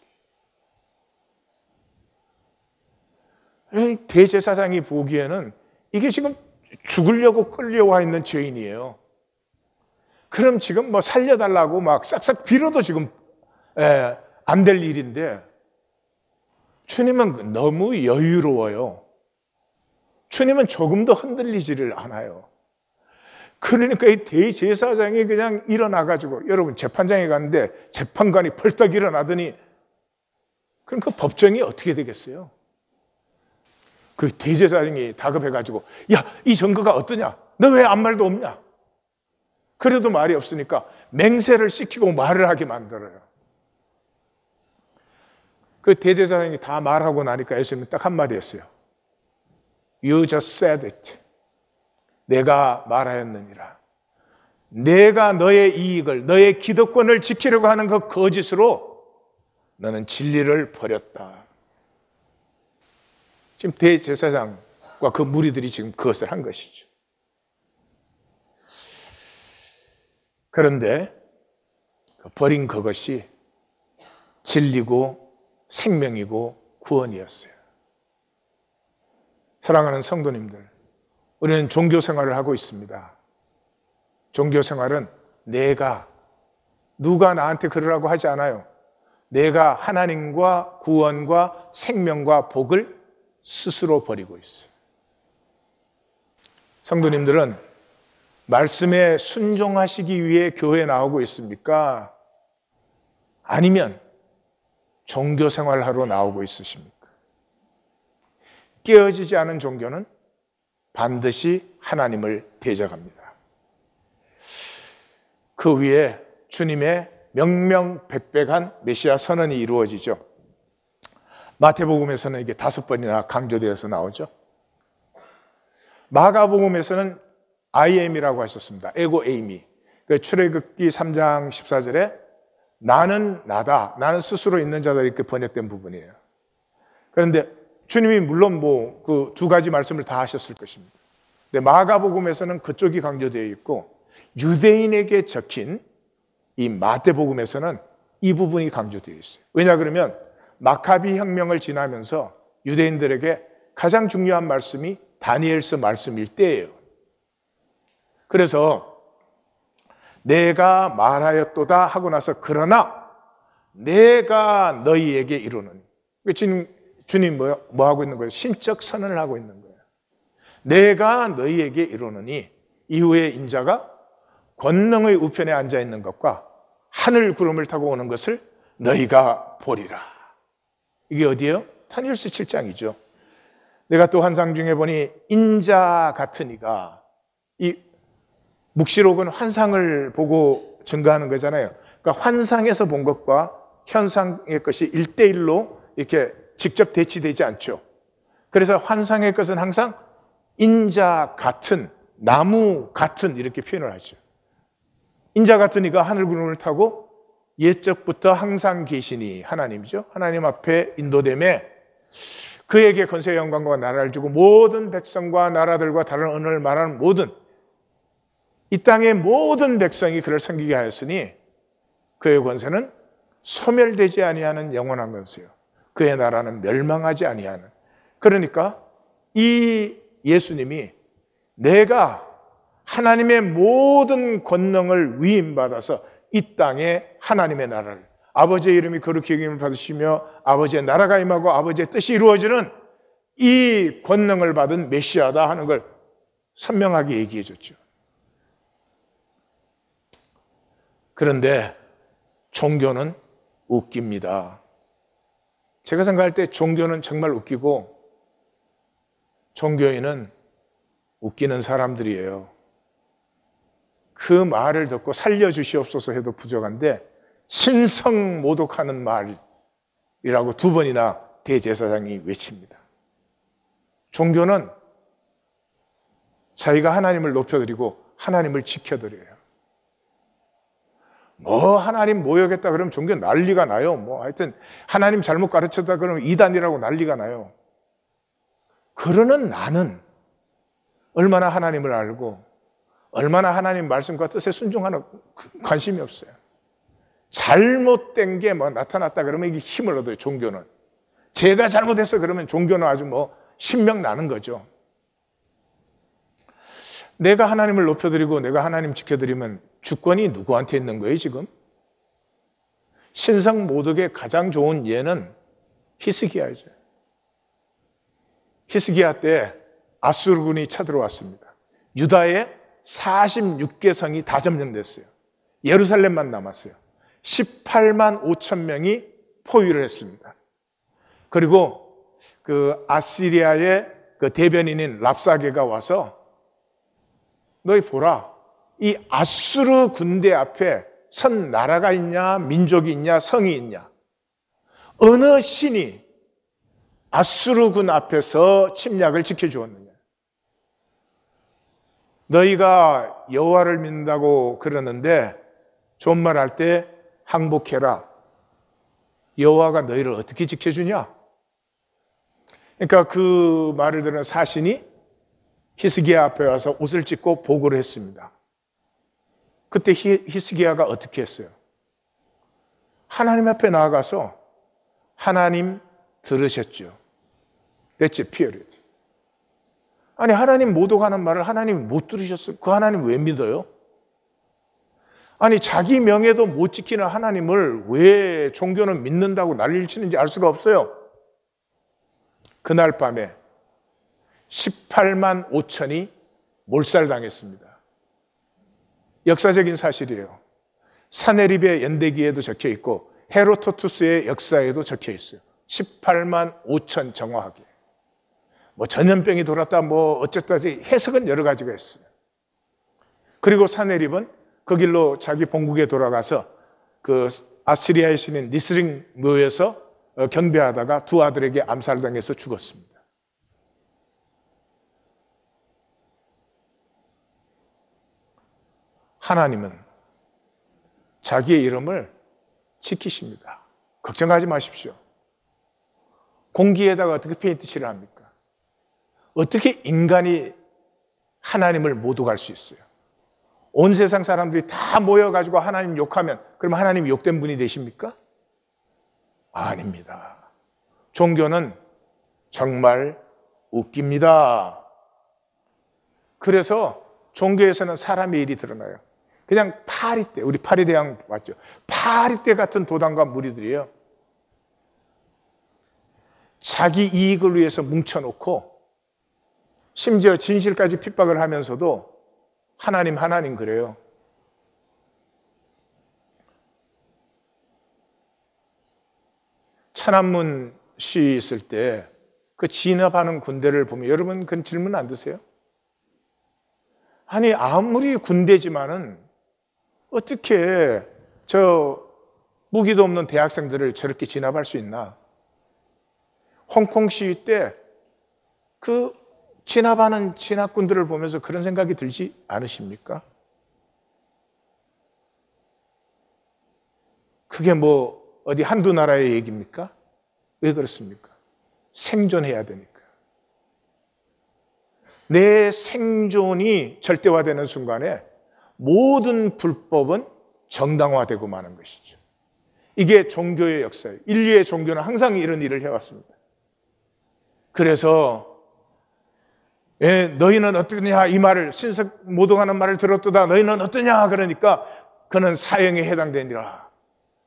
대제사장이 보기에는 이게 지금 죽으려고 끌려와 있는 죄인이에요. 그럼 지금 뭐 살려달라고 막 싹싹 빌어도 지금 안 될 일인데 주님은 너무 여유로워요. 주님은 조금도 흔들리지를 않아요. 그러니까 이 대제사장이 그냥 일어나가지고, 여러분 재판장에 갔는데 재판관이 벌떡 일어나더니 그럼 그 법정이 어떻게 되겠어요? 그 대제사장이 다급해가지고 야, 이 증거가 어떠냐? 너 왜 아무 말도 없냐? 그래도 말이 없으니까 맹세를 시키고 말을 하게 만들어요. 그 대제사장이 다 말하고 나니까 예수님이 딱 한마디 했어요. You just said it. 내가 말하였느니라. 내가 너의 이익을, 너의 기득권을 지키려고 하는 그 거짓으로 너는 진리를 버렸다. 지금 대제사장과 그 무리들이 지금 그것을 한 것이죠. 그런데 버린 그것이 진리고 생명이고 구원이었어요. 사랑하는 성도님들, 우리는 종교 생활을 하고 있습니다. 종교 생활은 내가 누가 나한테 그러라고 하지 않아요. 내가 하나님과 구원과 생명과 복을 스스로 버리고 있어요. 성도님들은 말씀에 순종하시기 위해 교회에 나오고 있습니까? 아니면 종교 생활하러 나오고 있으십니까? 깨어지지 않은 종교는 반드시 하나님을 대적합니다. 그 위에 주님의 명명백백한 메시아 선언이 이루어지죠. 마태복음에서는 이게 5번이나 강조되어서 나오죠. 마가복음에서는 I am이라고 하셨습니다. 에고 에이미. 출애굽기 3장 14절에 나는 나다, 나는 스스로 있는 자다 이렇게 번역된 부분이에요. 그런데 주님이 물론 그 두 가지 말씀을 다 하셨을 것입니다. 근데 마가복음에서는 그쪽이 강조되어 있고 유대인에게 적힌 이 마태복음에서는 이 부분이 강조되어 있어요. 왜냐 그러면 마카비 혁명을 지나면서 유대인들에게 가장 중요한 말씀이 다니엘서 말씀일 때예요. 그래서 내가 말하였도다 하고 나서 그러나 내가 너희에게 이루노니. 주님 뭐 하고 있는 거예요? 신적 선언을 하고 있는 거예요. 내가 너희에게 이루노니 이후에 인자가 권능의 우편에 앉아 있는 것과 하늘 구름을 타고 오는 것을 너희가 보리라. 이게 어디예요? 다니엘서 7장이죠. 내가 또 환상 중에 보니 인자 같은 이가, 이 묵시록은 환상을 보고 증거하는 거잖아요. 그러니까 환상에서 본 것과 현상의 것이 1대1로 이렇게 직접 대치되지 않죠. 그래서 환상의 것은 항상 인자 같은, 나무 같은 이렇게 표현을 하죠. 인자 같은 이가 하늘 구름을 타고 옛적부터 항상 계시니 하나님이죠. 하나님 앞에 인도됨에 그에게 권세 영광과 나라를 주고 모든 백성과 나라들과 다른 언어를 말하는 모든 이 땅의 모든 백성이 그를 섬기게 하였으니 그의 권세는 소멸되지 아니하는 영원한 권세요. 그의 나라는 멸망하지 아니하는. 그러니까 이 예수님이 내가 하나님의 모든 권능을 위임받아서 이 땅에 하나님의 나라를, 아버지의 이름이 거룩히 여김을 받으시며 아버지의 나라가 임하고 아버지의 뜻이 이루어지는 이 권능을 받은 메시아다 하는 걸 선명하게 얘기해 줬죠. 그런데 종교는 웃깁니다. 제가 생각할 때 종교는 정말 웃기고 종교인은 웃기는 사람들이에요. 그 말을 듣고 살려주시옵소서 해도 부족한데 신성모독하는 말이라고 2번이나 대제사장이 외칩니다. 종교는 자기가 하나님을 높여드리고 하나님을 지켜드려요. 하나님 모욕했다 그러면 종교 난리가 나요. 하여튼 하나님 잘못 가르쳤다 그러면 이단이라고 난리가 나요. 그러는 나는 얼마나 하나님을 알고 얼마나 하나님 말씀과 뜻에 순종하는 관심이 없어요. 잘못된 게 나타났다 그러면 이게 힘을 얻어요. 종교는 제가 잘못했어 그러면 종교는 아주 신명 나는 거죠. 내가 하나님을 높여드리고 내가 하나님 지켜드리면 주권이 누구한테 있는 거예요 지금? 신성모독의 가장 좋은 예는 히스기야죠. 히스기야 때 아수르군이 쳐들어왔습니다. 유다의 46개 성이 다 점령됐어요. 예루살렘만 남았어요. 18만 5천 명이 포위를 했습니다. 그리고 그 아시리아의 그 대변인인 랍사게가 와서 너희 보라, 이 아수르 군대 앞에 선 나라가 있냐, 민족이 있냐, 성이 있냐? 어느 신이 아수르 군 앞에서 침략을 지켜주었느냐? 너희가 여호와를 믿는다고 그러는데 존말할 때 항복해라. 여호와가 너희를 어떻게 지켜주냐? 그러니까 그 말을 들은 사신이 히스기야 앞에 와서 옷을 찢고 보고를 했습니다. 그때 히스기야가 어떻게 했어요? 하나님 앞에 나아가서 하나님 들으셨죠. That's it, period. 아니 하나님 모독하는 말을 하나님이 못 들으셨어요. 그 하나님 왜 믿어요? 아니 자기 명예도 못 지키는 하나님을 왜 종교는 믿는다고 난리를 치는지 알 수가 없어요. 그날 밤에 18만 5천이 몰살당했습니다. 역사적인 사실이에요. 사네립의 연대기에도 적혀 있고 헤로토투스의 역사에도 적혀 있어요. 18만 5천 정확하게. 뭐 전염병이 돌았다 뭐 어쨌다 해석은 여러 가지가 있어요. 그리고 사네립은 그 길로 자기 본국에 돌아가서 그 아시리아의 신인 니스링 묘에서 경배하다가 두 아들에게 암살당해서 죽었습니다. 하나님은 자기의 이름을 지키십니다. 걱정하지 마십시오. 공기에다가 어떻게 페인트칠을 합니까? 어떻게 인간이 하나님을 못 오갈 수 있어요? 온 세상 사람들이 다 모여가지고 하나님 욕하면 그러면 하나님이 욕된 분이 되십니까? 아닙니다. 종교는 정말 웃깁니다. 그래서 종교에서는 사람의 일이 드러나요. 그냥 파리떼, 우리 파리대왕 봤죠? 파리떼 같은 도당과 무리들이에요. 자기 이익을 위해서 뭉쳐놓고 심지어 진실까지 핍박을 하면서도 하나님 그래요. 천안문 시 있을 때 그 진압하는 군대를 보면 여러분 그런 질문 안 드세요? 아니 아무리 군대지만은 어떻게 저 무기도 없는 대학생들을 저렇게 진압할 수 있나? 홍콩 시위 때 그 진압하는 진압군들을 보면서 그런 생각이 들지 않으십니까? 그게 뭐 어디 한두 나라의 얘기입니까? 왜 그렇습니까? 생존해야 되니까. 내 생존이 절대화되는 순간에 모든 불법은 정당화되고 마는 것이죠. 이게 종교의 역사예요. 인류의 종교는 항상 이런 일을 해왔습니다. 그래서 너희는 어떠냐 이 말을 신석 모독하는 말을 들었도다 너희는 어떠냐 그러니까 그는 사형에 해당되니라.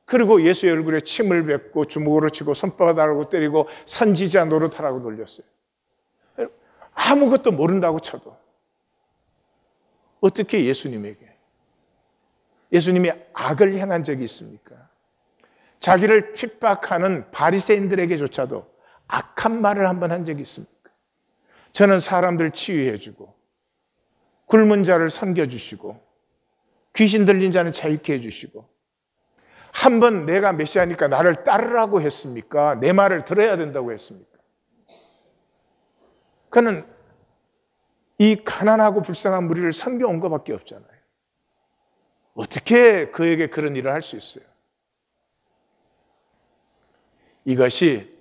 그리고 예수의 얼굴에 침을 뱉고 주먹으로 치고 손바닥으로 때리고 선지자 노릇하라고 놀렸어요. 아무것도 모른다고 쳐도 어떻게 예수님이 악을 행한 적이 있습니까? 자기를 핍박하는 바리새인들에게조차도 악한 말을 한번 한 적이 있습니까? 저는 사람들 치유해주고 굶은 자를 섬겨주시고 귀신 들린 자는 자유케 해주시고 한 번 내가 메시아니까 나를 따르라고 했습니까? 내 말을 들어야 된다고 했습니까? 그는 이 가난하고 불쌍한 무리를 섬겨온 것밖에 없잖아요. 어떻게 그에게 그런 일을 할 수 있어요? 이것이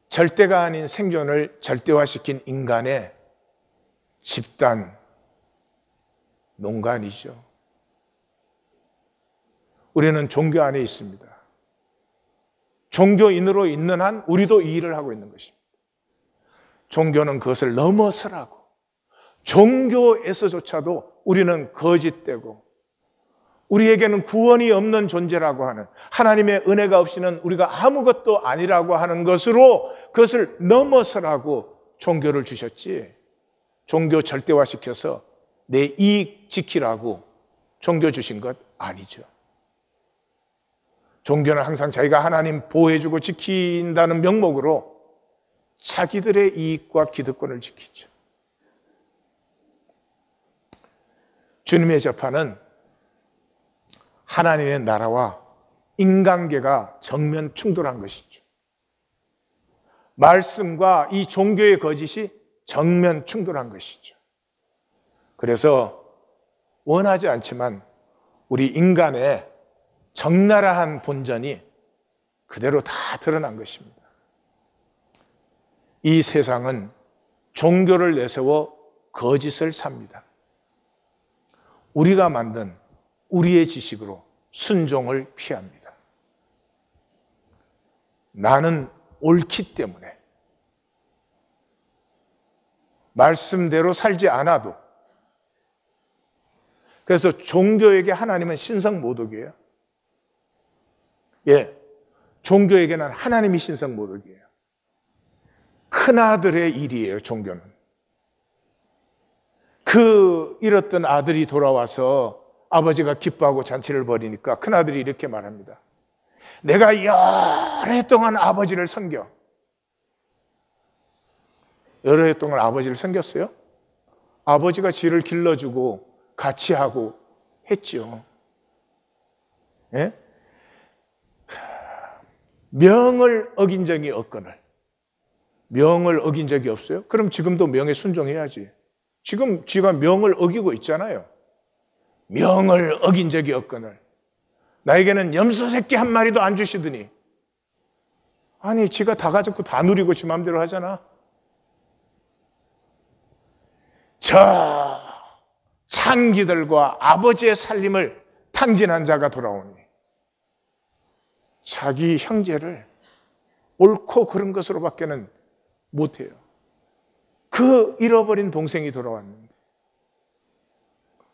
절대가 아닌 생존을 절대화시킨 인간의 집단 농간이죠. 우리는 종교 안에 있습니다. 종교인으로 있는 한 우리도 이 일을 하고 있는 것입니다. 종교는 그것을 넘어서라고. 종교에서조차도 우리는 거짓되고 우리에게는 구원이 없는 존재라고 하는 하나님의 은혜가 없이는 우리가 아무것도 아니라고 하는 것으로 그것을 넘어서라고 종교를 주셨지 종교 절대화시켜서 내 이익 지키라고 종교 주신 것 아니죠. 종교는 항상 자기가 하나님 보호해주고 지킨다는 명목으로 자기들의 이익과 기득권을 지키죠. 주님의 재판은 하나님의 나라와 인간계가 정면 충돌한 것이죠. 말씀과 이 종교의 거짓이 정면 충돌한 것이죠. 그래서 원하지 않지만 우리 인간의 적나라한 본전이 그대로 다 드러난 것입니다. 이 세상은 종교를 내세워 거짓을 삽니다. 우리가 만든 우리의 지식으로 순종을 피합니다. 나는 옳기 때문에 말씀대로 살지 않아도 그래서 종교에게 하나님은 신성모독이에요. 예, 종교에게는 하나님이 신성모독이에요. 큰아들의 일이에요, 종교는. 그 잃었던 아들이 돌아와서 아버지가 기뻐하고 잔치를 벌이니까 큰아들이 이렇게 말합니다. 내가 여러 해 동안 아버지를 섬겨. 여러 해 동안 아버지를 섬겼어요? 아버지가 쥐를 길러주고 같이 하고 했죠. 예? 명을 어긴 적이 없거늘. 명을 어긴 적이 없어요? 그럼 지금도 명에 순종해야지. 지금 쥐가 명을 어기고 있잖아요. 명을 어긴 적이 없거늘. 나에게는 염소 새끼 한 마리도 안 주시더니. 아니, 쥐가 다 가졌고 다 누리고 지 마음대로 하잖아. 저 창기들과 아버지의 살림을 탕진한 자가 돌아오니 자기 형제를 옳고 그른 것으로밖에는 못해요. 그 잃어버린 동생이 돌아왔는데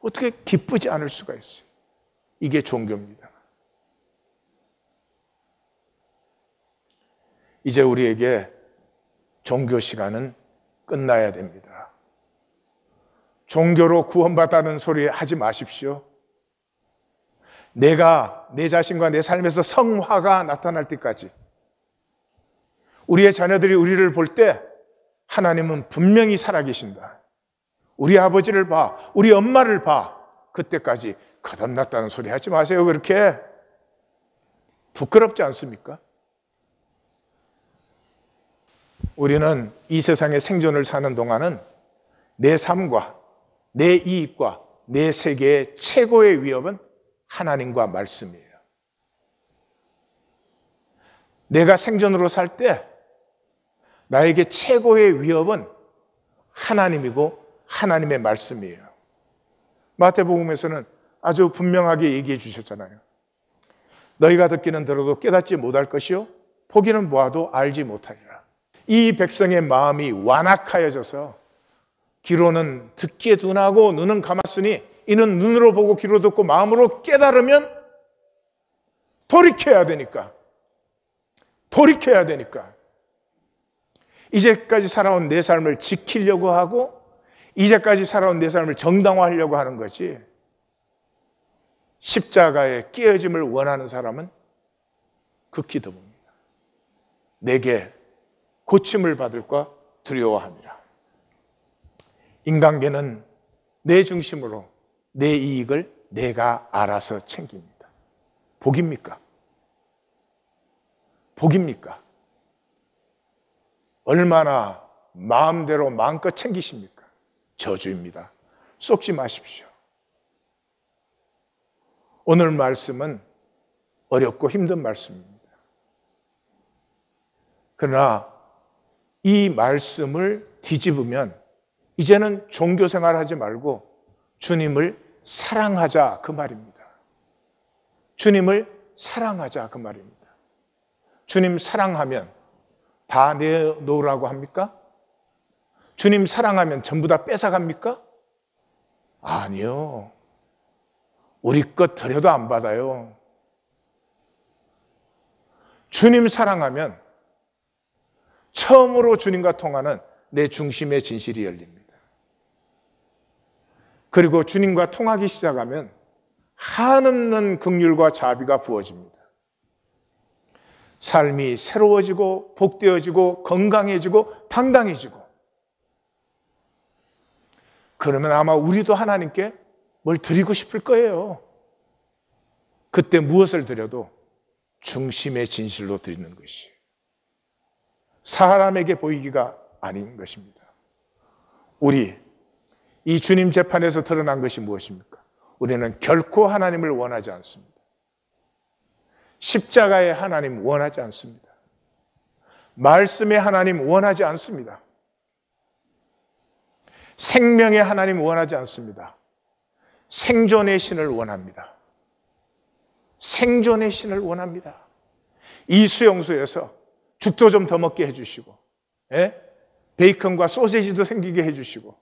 어떻게 기쁘지 않을 수가 있어요. 이게 종교입니다. 이제 우리에게 종교 시간은 끝나야 됩니다. 종교로 구원받다는 소리 하지 마십시오. 내가 내 자신과 내 삶에서 성화가 나타날 때까지 우리의 자녀들이 우리를 볼 때 하나님은 분명히 살아계신다. 우리 아버지를 봐, 우리 엄마를 봐. 그때까지 거듭났다는 소리 하지 마세요. 그렇게 부끄럽지 않습니까? 우리는 이 세상의 생존을 사는 동안은 내 삶과 내 이익과 내 세계의 최고의 위협은 하나님과 말씀이에요. 내가 생존으로 살 때 나에게 최고의 위협은 하나님이고 하나님의 말씀이에요. 마태복음에서는 아주 분명하게 얘기해 주셨잖아요. 너희가 듣기는 들어도 깨닫지 못할 것이요 보기는 보아도 알지 못하리라. 이 백성의 마음이 완악하여져서 귀로는 듣기에 둔하고 눈은 감았으니 이는 눈으로 보고 귀로 듣고 마음으로 깨달으면 돌이켜야 되니까. 이제까지 살아온 내 삶을 지키려고 하고 이제까지 살아온 내 삶을 정당화하려고 하는 거지. 십자가에 깨어짐을 원하는 사람은 극히 드뭅니다. 내게 고침을 받을까 두려워합니다. 인간계는 내 중심으로 내 이익을 내가 알아서 챙깁니다. 복입니까? 복입니까? 얼마나 마음대로 마음껏 챙기십니까? 저주입니다. 속지 마십시오. 오늘 말씀은 어렵고 힘든 말씀입니다. 그러나 이 말씀을 뒤집으면 이제는 종교 생활하지 말고 주님을 사랑하자 그 말입니다. 주님을 사랑하자 그 말입니다. 주님 사랑하면 다 내놓으라고 합니까? 주님 사랑하면 전부 다 뺏어갑니까? 아니요. 우리 것 드려도 안 받아요. 주님 사랑하면 처음으로 주님과 통하는 내 중심의 진실이 열립니다. 그리고 주님과 통하기 시작하면 한없는 긍휼과 자비가 부어집니다. 삶이 새로워지고 복되어지고 건강해지고 당당해지고, 그러면 아마 우리도 하나님께 뭘 드리고 싶을 거예요. 그때 무엇을 드려도 중심의 진실로 드리는 것이 사람에게 보이기가 아닌 것입니다. 우리 이 주님 재판에서 드러난 것이 무엇입니까? 우리는 결코 하나님을 원하지 않습니다. 십자가의 하나님 원하지 않습니다. 말씀의 하나님 원하지 않습니다. 생명의 하나님 원하지 않습니다. 생존의 신을 원합니다. 생존의 신을 원합니다. 이 수용소에서 죽도 좀 더 먹게 해주시고, 베이컨과 소세지도 생기게 해주시고,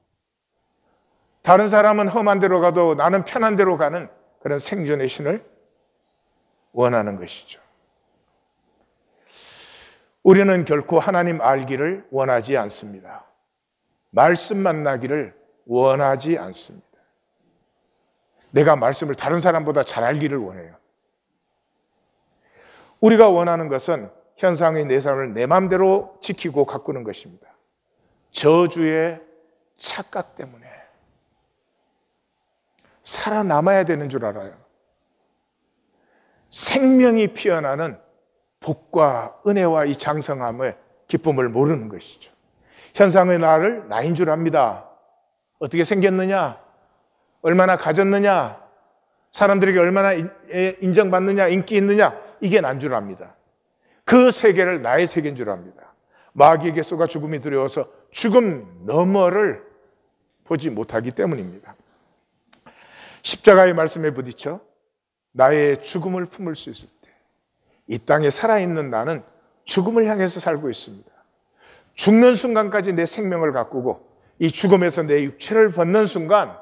다른 사람은 험한 데로 가도 나는 편한 데로 가는 그런 생존의 신을 원하는 것이죠. 우리는 결코 하나님 알기를 원하지 않습니다. 말씀 만나기를 원하지 않습니다. 내가 말씀을 다른 사람보다 잘 알기를 원해요. 우리가 원하는 것은 현상의 내 삶을 내 마음대로 지키고 가꾸는 것입니다. 저주의 착각 때문에 살아남아야 되는 줄 알아요. 생명이 피어나는 복과 은혜와 이 장성함의 기쁨을 모르는 것이죠. 현상의 나를 나인 줄 압니다. 어떻게 생겼느냐? 얼마나 가졌느냐? 사람들에게 얼마나 인정받느냐? 인기 있느냐? 이게 난 줄 압니다. 그 세계를 나의 세계인 줄 압니다. 마귀에게 쏘가 죽음이 두려워서 죽음 너머를 보지 못하기 때문입니다. 십자가의 말씀에 부딪혀 나의 죽음을 품을 수 있을 때 이 땅에 살아있는 나는 죽음을 향해서 살고 있습니다. 죽는 순간까지 내 생명을 가꾸고 이 죽음에서 내 육체를 벗는 순간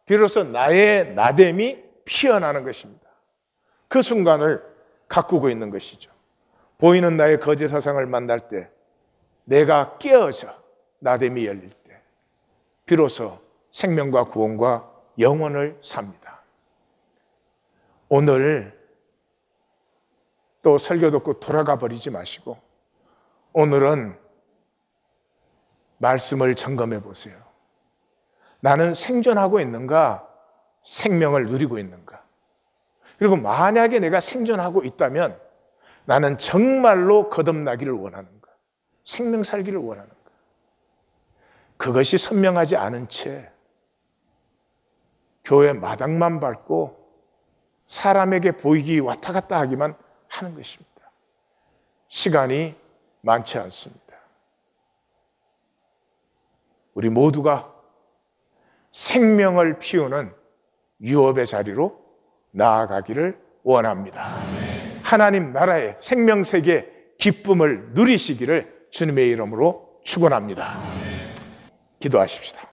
비로소 나의 나됨이 피어나는 것입니다. 그 순간을 가꾸고 있는 것이죠. 보이는 나의 거짓 사상을 만날 때 내가 깨어져 나됨이 열릴 때 비로소 생명과 구원과 영원을 삽니다. 오늘 또 설교 듣고 돌아가 버리지 마시고 오늘은 말씀을 점검해 보세요. 나는 생존하고 있는가? 생명을 누리고 있는가? 그리고 만약에 내가 생존하고 있다면 나는 정말로 거듭나기를 원하는가? 생명 살기를 원하는가? 그것이 선명하지 않은 채 교회 마당만 밟고 사람에게 보이기 왔다 갔다 하기만 하는 것입니다. 시간이 많지 않습니다. 우리 모두가 생명을 피우는 유업의 자리로 나아가기를 원합니다. 하나님 나라의 생명세계 기쁨을 누리시기를 주님의 이름으로 축원합니다. 기도하십시다.